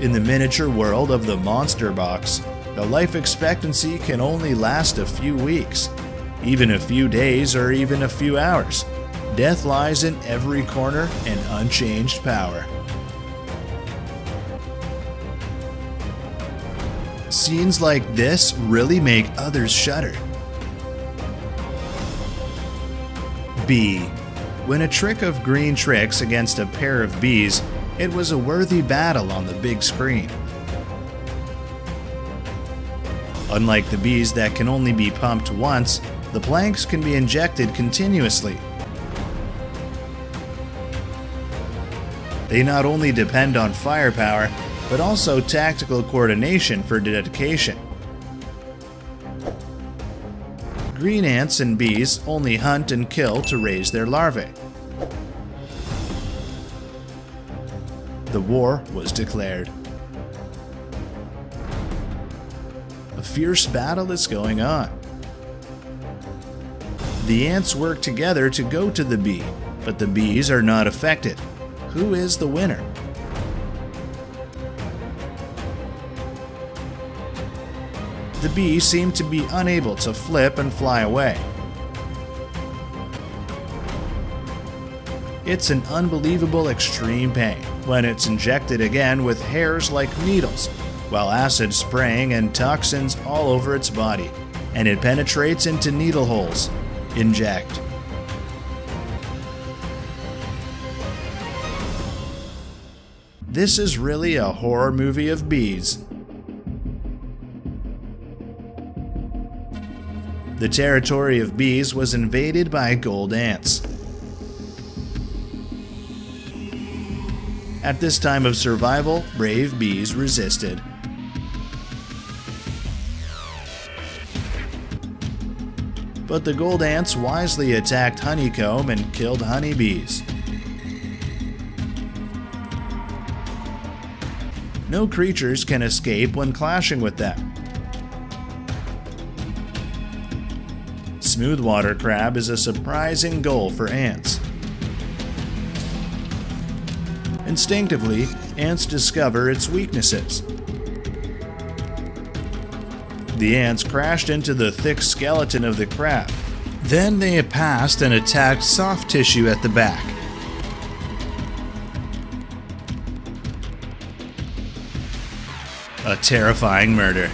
In the miniature world of the Monster Box, the life expectancy can only last a few weeks, even a few days or even a few hours. Death lies in every corner and unchanged power. Scenes like this really make others shudder. B. When a trick of green tricks against a pair of bees, it was a worthy battle on the big screen. Unlike the bees that can only be pumped once, the planks can be injected continuously. They not only depend on firepower, but also tactical coordination for dedication. Green ants and bees only hunt and kill to raise their larvae. The war was declared. A fierce battle is going on. The ants work together to go to the bee, but the bees are not affected. Who is the winner? The bees seem to be unable to flip and fly away. It's an unbelievable extreme pain when it's injected again with hairs like needles, while acid spraying and toxins all over its body, and it penetrates into needle holes. Inject. This is really a horror movie of bees. The territory of bees was invaded by gold ants. At this time of survival, brave bees resisted. But the gold ants wisely attacked honeycomb and killed honeybees. No creatures can escape when clashing with them. Smoothwater crab is a surprising goal for ants. Instinctively, ants discover its weaknesses. The ants crashed into the thick skeleton of the crab. Then they passed and attacked soft tissue at the back. A terrifying murder.